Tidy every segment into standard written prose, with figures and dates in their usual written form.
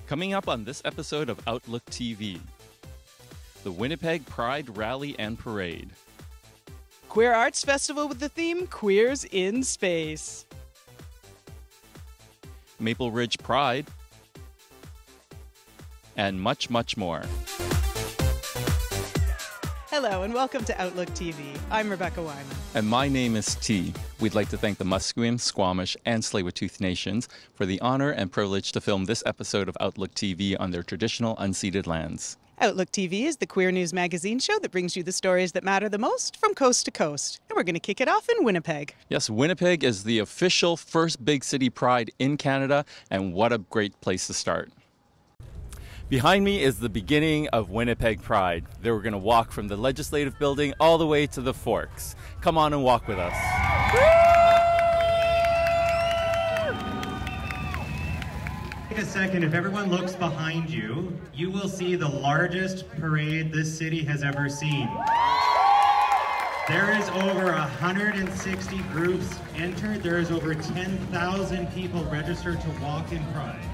Coming up on this episode of Outlook TV, the Winnipeg Pride Rally and Parade. Queer Arts Festival with the theme Queers in Space. Maple Ridge Pride. And much, much more. Hello and welcome to Outlook TV. I'm Rebecca Wyman. And my name is T. We'd like to thank the Musqueam, Squamish, and Tsleil-Waututh Nations for the honor and privilege to film this episode of Outlook TV on their traditional unceded lands. Outlook TV is the queer news magazine show that brings you the stories that matter the most from coast to coast. And we're going to kick it off in Winnipeg. Yes, Winnipeg is the official first big city pride in Canada, and what a great place to start. Behind me is the beginning of Winnipeg Pride. They were going to walk from the Legislative Building all the way to the Forks. Come on and walk with us. Take a second. If everyone looks behind you, you will see the largest parade this city has ever seen. There is over 160 groups entered. There is over 10,000 people registered to walk in Pride.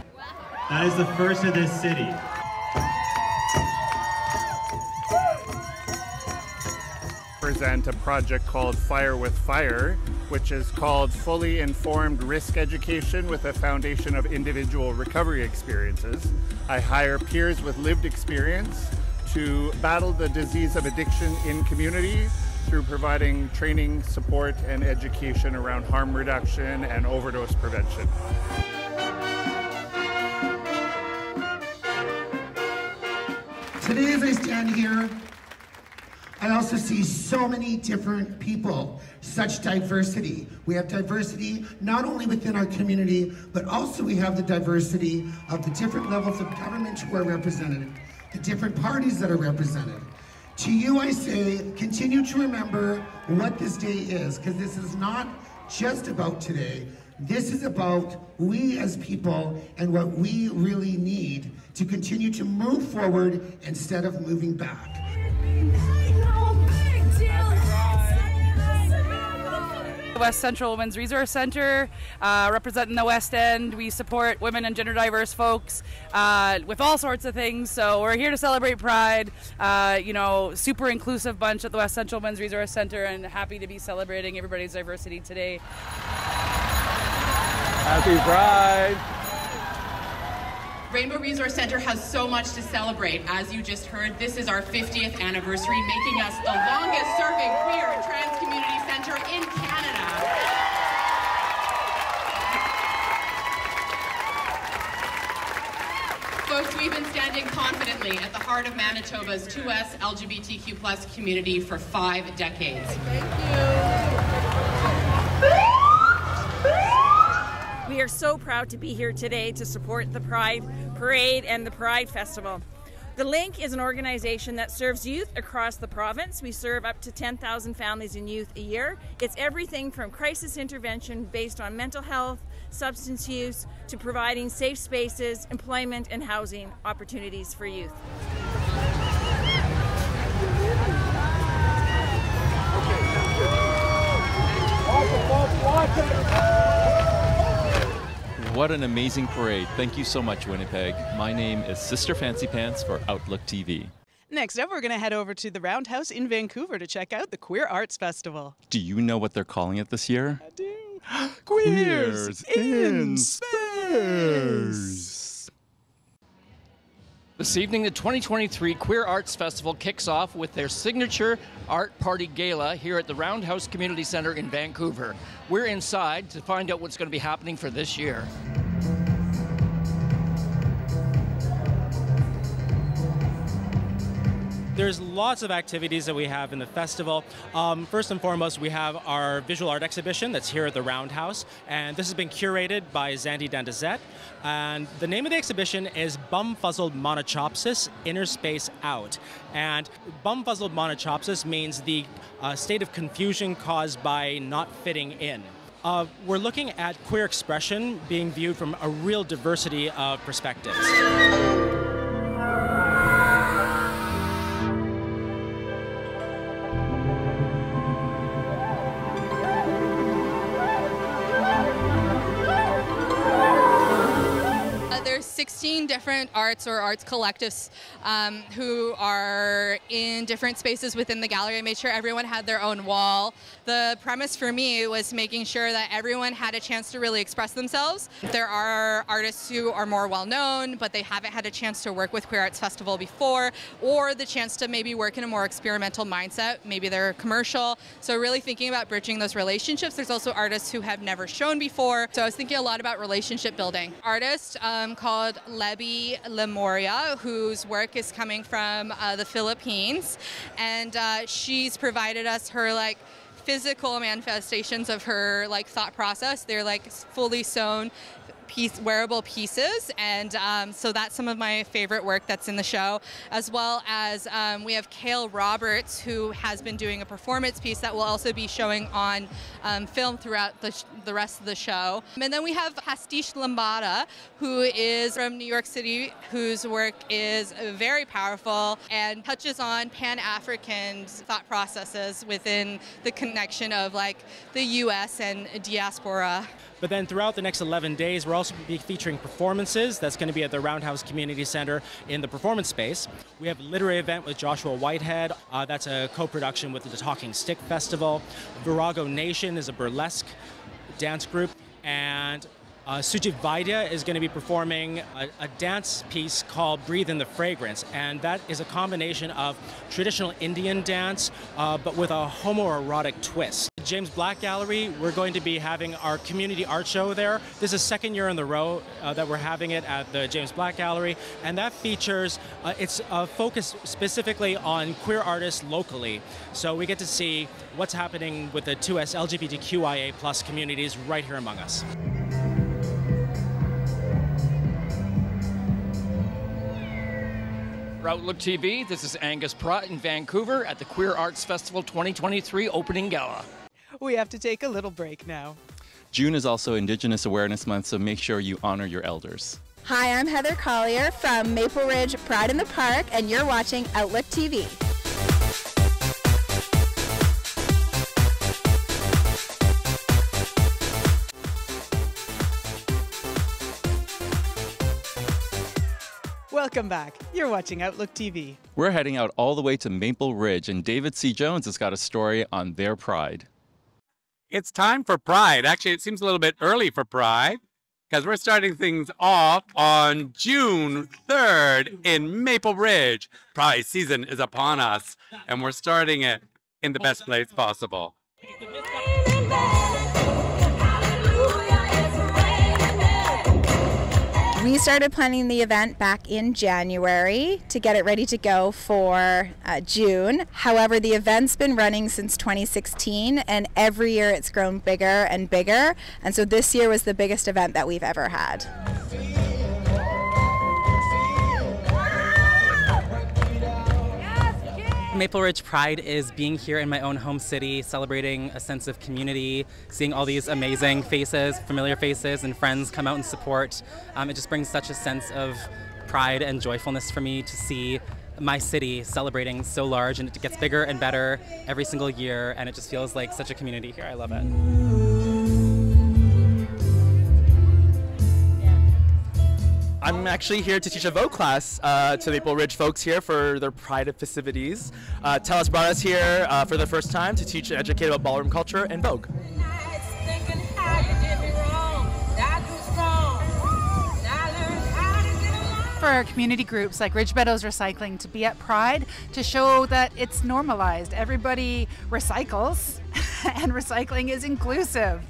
That is the first of this city. Present a project called Fire with Fire, which is called Fully Informed Risk Education with a foundation of individual recovery experiences. I hire peers with lived experience to battle the disease of addiction in community through providing training, support, and education around harm reduction and overdose prevention. Today as I stand here, I also see so many different people, such diversity. We have diversity not only within our community, but also we have the diversity of the different levels of government who are represented, the different parties that are represented. To you I say, continue to remember what this day is, because this is not just about today. This is about we as people and what we really need to continue to move forward instead of moving back. West Central Women's Resource Centre, representing the West End. We support women and gender diverse folks with all sorts of things. So we're here to celebrate Pride. Super inclusive bunch at the West Central Women's Resource Centre, and happy to be celebrating everybody's diversity today. Happy Pride! Rainbow Resource Centre has so much to celebrate. As you just heard, this is our 50th anniversary, making us the longest serving queer and trans community centre in Canada. Folks, we've been standing confidently at the heart of Manitoba's 2S LGBTQ+ community for 5 decades. Thank you. We are so proud to be here today to support the Pride Parade and the Pride Festival. The Link is an organization that serves youth across the province. We serve up to 10,000 families and youth a year. It's everything from crisis intervention based on mental health, substance use, to providing safe spaces, employment, and housing opportunities for youth. What an amazing parade. Thank you so much, Winnipeg. My name is Sister Fancy Pants for Outlook TV. Next up, we're going to head over to the Roundhouse in Vancouver to check out the Queer Arts Festival. Do you know what they're calling it this year? I do. Queers in Space! This evening, the 2023 Queer Arts Festival kicks off with their signature Art Party Gala here at the Roundhouse Community Centre in Vancouver. We're inside to find out what's going to be happening for this year. There's lots of activities that we have in the festival. First and foremost, we have our visual art exhibition that's here at the Roundhouse, and this has been curated by Zandy Dandazette. And the name of the exhibition is Bumfuzzled Monochopsis, Inner Space Out. And bumfuzzled monochopsis means the state of confusion caused by not fitting in. We're looking at queer expression being viewed from a real diversity of perspectives. There's 16 different arts or arts collectives who are in different spaces within the gallery. I made sure everyone had their own wall. The premise for me was making sure that everyone had a chance to really express themselves. There are artists who are more well-known, but they haven't had a chance to work with Queer Arts Festival before, or the chance to maybe work in a more experimental mindset. Maybe they're commercial. So really thinking about bridging those relationships. There's also artists who have never shown before. So I was thinking a lot about relationship building. Artist called Lebi Lemoria, whose work is coming from the Philippines, and she's provided us her physical manifestations of her thought process. They're fully sewn wearable pieces, and so that's some of my favorite work that's in the show, as well as we have Kale Roberts, who has been doing a performance piece that will also be showing on film throughout the rest of the show. And then we have Pastiche Lambada, who is from New York City, whose work is very powerful and touches on Pan-African thought processes within the connection of the U.S. and diaspora. But then throughout the next 11 days, we're also be featuring performances. That's going to be at the Roundhouse Community Center in the performance space. We have a literary event with Joshua Whitehead. That's a co-production with the Talking Stick Festival. Virago Nation is a burlesque dance group. And Sujit Vaidya is going to be performing a dance piece called Breathe in the Fragrance, and that is a combination of traditional Indian dance, but with a homoerotic twist. James Black Gallery, we're going to be having our community art show there. This is the second year in a row that we're having it at the James Black Gallery, and that features, it's focused specifically on queer artists locally. So we get to see what's happening with the 2S LGBTQIA+ communities right here among us. For Outlook TV, this is Angus Pratt in Vancouver at the Queer Arts Festival 2023 opening gala. We have to take a little break now. June is also Indigenous Awareness Month, so make sure you honor your elders. Hi, I'm Heather Collier from Maple Ridge Pride in the Park, and you're watching Outlook TV. Welcome back. You're watching Outlook TV. We're heading out all the way to Maple Ridge, and David C. Jones has got a story on their pride. It's time for Pride. Actually, it seems a little bit early for Pride because we're starting things off on June 3rd in Maple Ridge. Pride season is upon us, and we're starting it in the best place possible. We started planning the event back in January to get it ready to go for June. However, the event's been running since 2016, and every year it's grown bigger and bigger. And so this year was the biggest event that we've ever had. Maple Ridge Pride is being here in my own home city, celebrating a sense of community, seeing all these amazing faces, familiar faces, and friends come out and support. It just brings such a sense of pride and joyfulness for me to see my city celebrating so large, and it gets bigger and better every single year, and it just feels like such a community here. I love it. I'm actually here to teach a Vogue class to Maple Ridge folks here for their Pride festivities. Telus brought us here for the first time to teach and educate about ballroom culture and Vogue. For our community groups like Ridge Meadows Recycling to be at Pride to show that it's normalized. Everybody recycles and recycling is inclusive.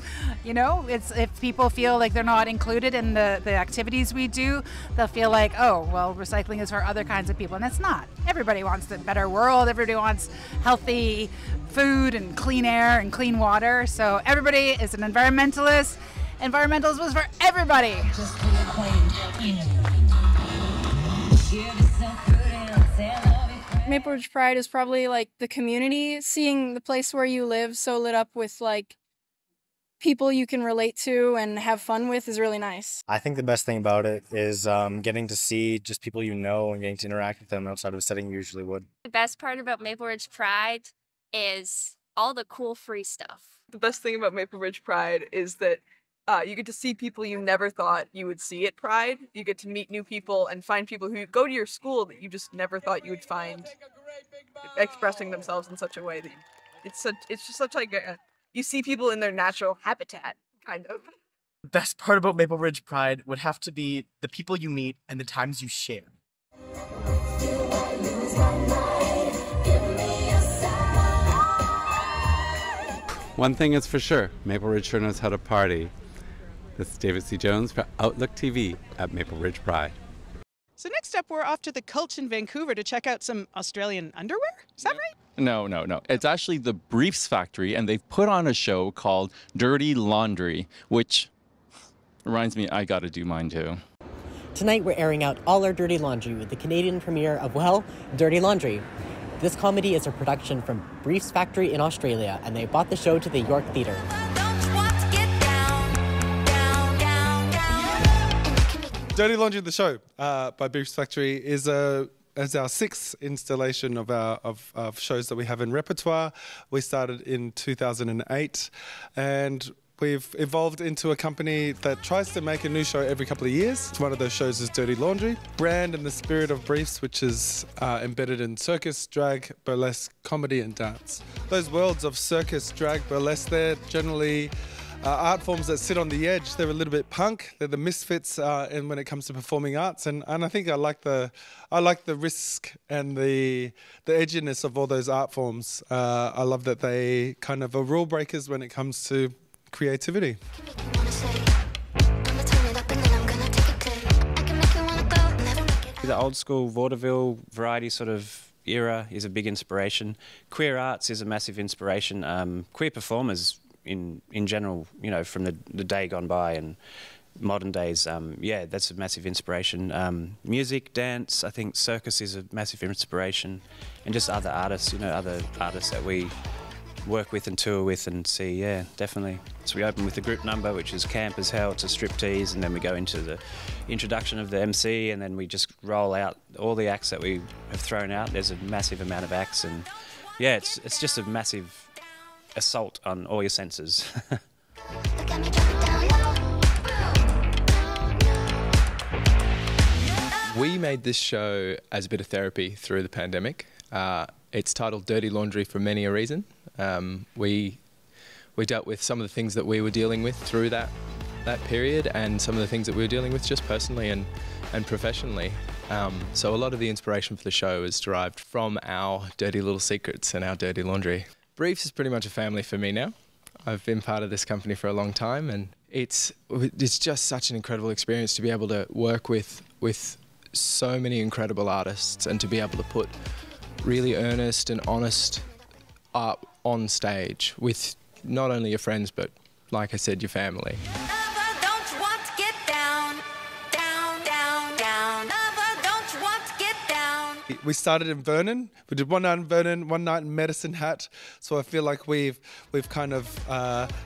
You know, it's if people feel like they're not included in the activities we do, they'll feel like, oh, well, recycling is for other kinds of people, and it's not. Everybody wants a better world. Everybody wants healthy food and clean air and clean water. So everybody is an environmentalist. Environmentalism was for everybody. Maple Ridge Pride is probably like the community, seeing the place where you live so lit up with like people you can relate to and have fun with is really nice. I think the best thing about it is getting to see just people you know and getting to interact with them outside of a setting you usually would. The best part about Maple Ridge Pride is all the cool free stuff. The best thing about Maple Ridge Pride is that You get to see people you never thought you would see at Pride. You get to meet new people and find people who go to your school that you just never thought you would find expressing themselves in such a way that it's just such like you see people in their natural habitat, kind of. The best part about Maple Ridge Pride would have to be the people you meet and the times you share. One thing is for sure, Maple Ridge sure knows how to party. This is David C. Jones for Outlook TV at Maple Ridge Pride. So next up, we're off to the Culch in Vancouver to check out some Australian underwear. Is that right? No. It's actually the Briefs factory, and they've put on a show called Dirty Laundry, which reminds me I gotta do mine too. Tonight we're airing out all our dirty laundry with the Canadian premiere of, well, Dirty Laundry. This comedy is a production from Briefs Factory in Australia, and they brought the show to the York Theatre. Dirty Laundry, the show by Briefs Factory, is our sixth installation of shows that we have in repertoire. We started in 2008, and we've evolved into a company that tries to make a new show every couple of years. One of those shows is Dirty Laundry. Brand in the spirit of Briefs, which is embedded in circus, drag, burlesque, comedy and dance. Those worlds of circus, drag, burlesque, they're generally art forms that sit on the edge. They're a little bit punk. They're the misfits when it comes to performing arts, and I think I like the risk and the edginess of all those art forms. I love that they kind of are rule breakers when it comes to creativity. The old school vaudeville variety sort of era is a big inspiration. Queer arts is a massive inspiration. Queer performers in general, you know, from the day gone by and modern days, yeah, that's a massive inspiration. Music, dance, I think circus is a massive inspiration, and just other artists, you know, other artists that we work with and tour with and see, yeah, definitely. So we open with the group number, which is Camp as Hell, it's a striptease, and then we go into the introduction of the MC, and then we just roll out all the acts that we have thrown out. There's a massive amount of acts, and yeah, it's just a massive assault on all your senses. We made this show as a bit of therapy through the pandemic. It's titled Dirty Laundry for many a reason. We dealt with some of the things that we were dealing with through that period, and some of the things that we were dealing with just personally and professionally. So a lot of the inspiration for the show is derived from our dirty little secrets and our dirty laundry. Briefs is pretty much a family for me now. I've been part of this company for a long time, and it's just such an incredible experience to be able to work with so many incredible artists, and to be able to put really earnest and honest art on stage with not only your friends, but like I said, your family. We started in Vernon. We did one night in Vernon, one night in Medicine Hat. So I feel like we've kind of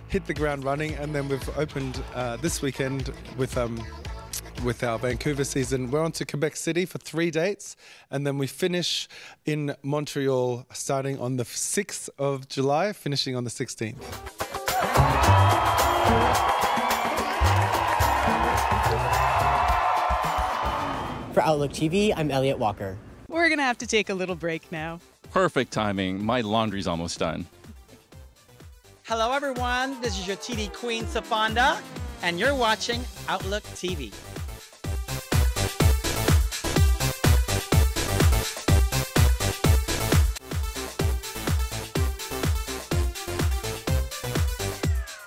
hit the ground running, and then we've opened this weekend with our Vancouver season. We're on to Quebec City for 3 dates, and then we finish in Montreal starting on the 6th of July, finishing on the 16th. For Outlook TV, I'm Elliot Walker. We're going to have to take a little break now. Perfect timing. My laundry's almost done. Hello everyone, this is your TD Queen Safonda, and you're watching Outlook TV.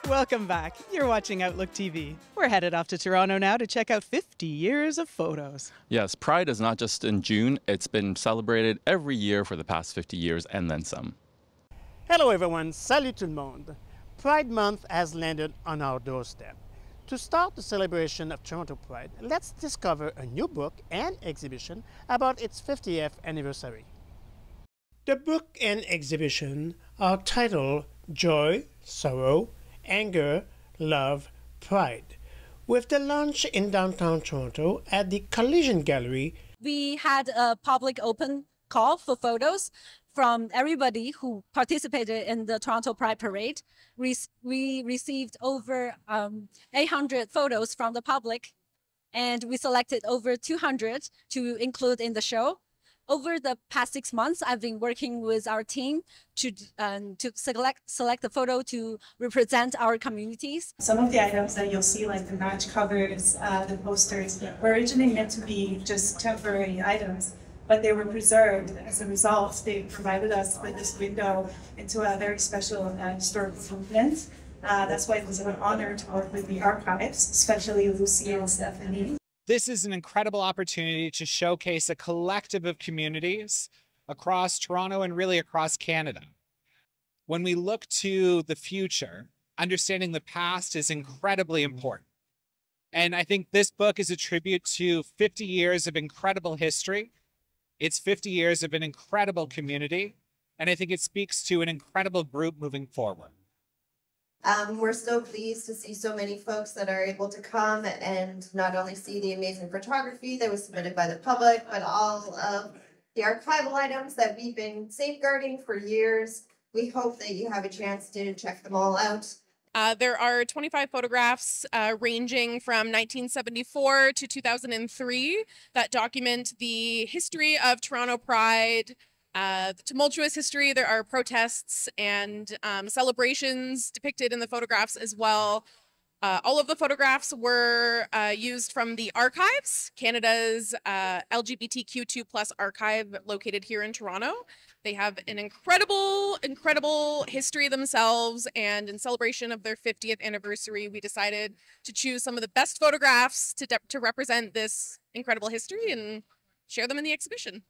Welcome back. You're watching Outlook TV. We're headed off to Toronto now to check out 50 years of photos. Yes, Pride is not just in June. It's been celebrated every year for the past 50 years and then some. Hello everyone, salut tout le monde. Pride Month has landed on our doorstep. To start the celebration of Toronto Pride, let's discover a new book and exhibition about its 50th anniversary. The book and exhibition are titled Joy, Sorrow, Anger, Love, Pride, with the launch in downtown Toronto at the Collision Gallery. We had a public open call for photos from everybody who participated in the Toronto Pride Parade. We received over 800 photos from the public, and we selected over 200 to include in the show. Over the past 6 months, I've been working with our team to select the photo to represent our communities. Some of the items that you'll see, like the match covers, the posters, were originally meant to be just temporary items, but they were preserved. As a result, they provided us with this window into a very special historical movement. That's why it was an honor to work with the archives, especially Lucy and Stephanie. This is an incredible opportunity to showcase a collective of communities across Toronto and really across Canada. When we look to the future, understanding the past is incredibly important. And I think this book is a tribute to 50 years of incredible history. It's 50 years of an incredible community. And I think it speaks to an incredible group moving forward. We're so pleased to see so many folks that are able to come and not only see the amazing photography that was submitted by the public, but all of the archival items that we've been safeguarding for years. We hope that you have a chance to check them all out. There are 25 photographs ranging from 1974 to 2003 that document the history of Toronto Pride, the tumultuous history. There are protests and celebrations depicted in the photographs as well. All of the photographs were used from the archives, Canada's LGBTQ2+ archive located here in Toronto. They have an incredible history themselves, and in celebration of their 50th anniversary, we decided to choose some of the best photographs to represent this incredible history and share them in the exhibition.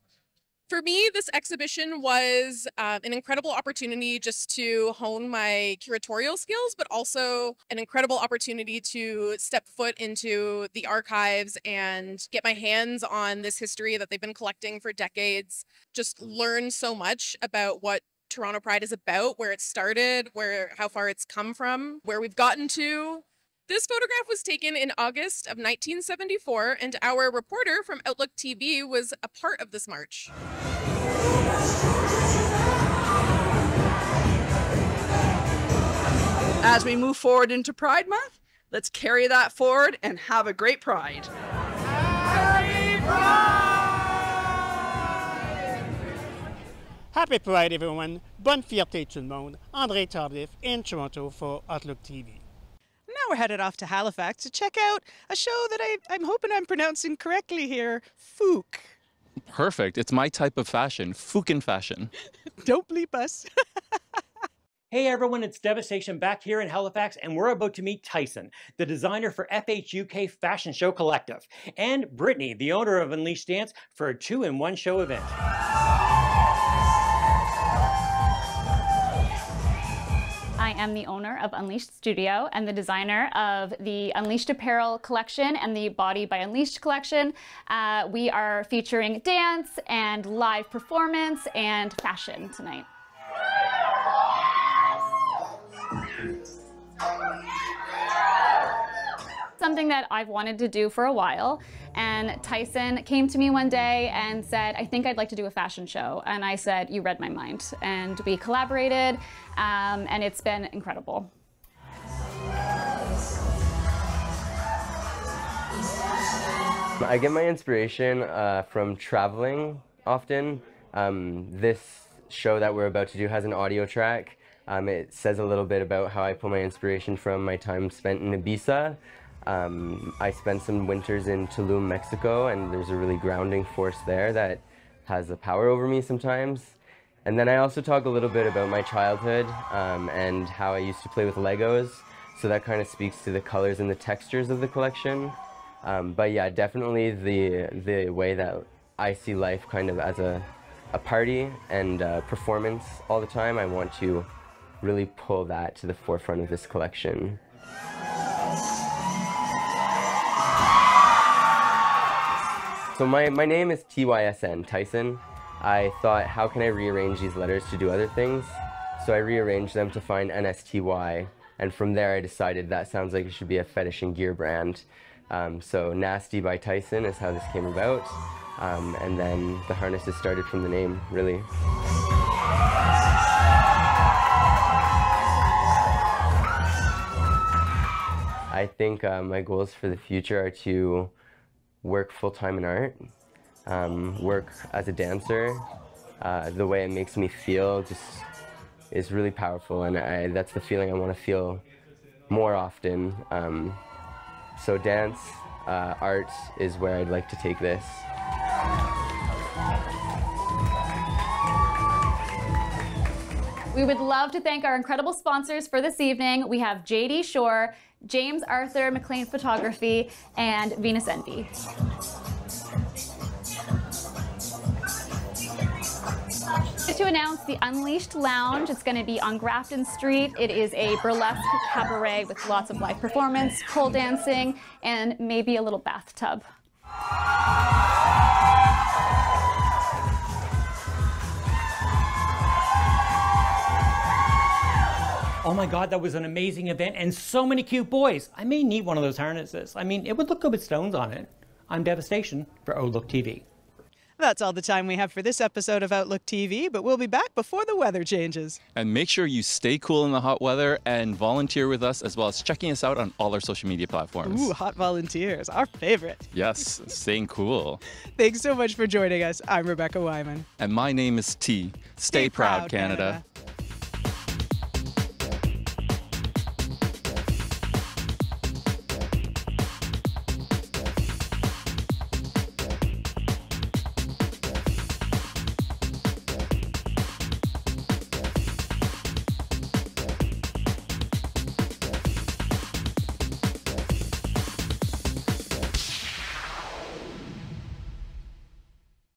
For me, this exhibition was an incredible opportunity just to hone my curatorial skills, but also an incredible opportunity to step foot into the archives and get my hands on this history that they've been collecting for decades. Just learn so much about what Toronto Pride is about, where it started, how far it's come from, where we've gotten to. This photograph was taken in August of 1974, and our reporter from Outlook TV was a part of this march. As we move forward into Pride Month, let's carry that forward and have a great Pride. Happy Pride! Happy Pride, everyone. Bonne fierté tout le monde. André Tardif in Toronto for Outlook TV. Now we're headed off to Halifax to check out a show that I'm hoping I'm pronouncing correctly here, FHUK. Perfect. It's my type of fashion, FHUK fashion. Don't bleep us. Hey everyone, it's Devastation back here in Halifax, and we're about to meet Tyson, the designer for FHUK Fashion Show Collective, and Brittany, the owner of Unleashed Dance, for a 2-in-1 show event. I am the owner of Unleashed Studio and the designer of the Unleashed Apparel collection and the Body by Unleashed collection. We are featuring dance and live performance and fashion tonight. Something that I've wanted to do for a while, and Tyson came to me one day and said, I think I'd like to do a fashion show. And I said, you read my mind. And we collaborated, and it's been incredible. I get my inspiration from traveling often. This show that we're about to do has an audio track. It says a little bit about how I pull my inspiration from my time spent in Ibiza. I spent some winters in Tulum, Mexico, and there's a really grounding force there that has a power over me sometimes. And then I also talk a little bit about my childhood and how I used to play with Legos, so that kind of speaks to the colors and the textures of the collection. But yeah, definitely the way that I see life kind of as a party and performance all the time. I want to really pull that to the forefront of this collection. So my name is TYSN, Tyson. I thought, how can I rearrange these letters to do other things? So I rearranged them to find NSTY, and from there I decided that sounds like it should be a fetish and gear brand. So Nasty by Tyson is how this came about, and then the harnesses started from the name, really. I think my goals for the future are to work full-time in art, work as a dancer. The way it makes me feel just is really powerful, and that's the feeling I want to feel more often. So dance, art is where I'd like to take this. We would love to thank our incredible sponsors for this evening. We have JD Shore, James Arthur McLean Photography, and Venus Envy. To announce the Unleashed Lounge. It's going to be on Grafton Street. It is a burlesque cabaret with lots of live performance, pole dancing, and maybe a little bathtub. Oh my God, that was an amazing event and so many cute boys. I may need one of those harnesses. I mean, it would look good with stones on it. I'm Devastation for Outlook TV. That's all the time we have for this episode of Outlook TV, but we'll be back before the weather changes. And make sure you stay cool in the hot weather and volunteer with us, as well as checking us out on all our social media platforms. Ooh, hot volunteers, our favorite. Yes, staying cool. Thanks so much for joining us. I'm Rebecca Wyman. And my name is T. Stay proud, Canada.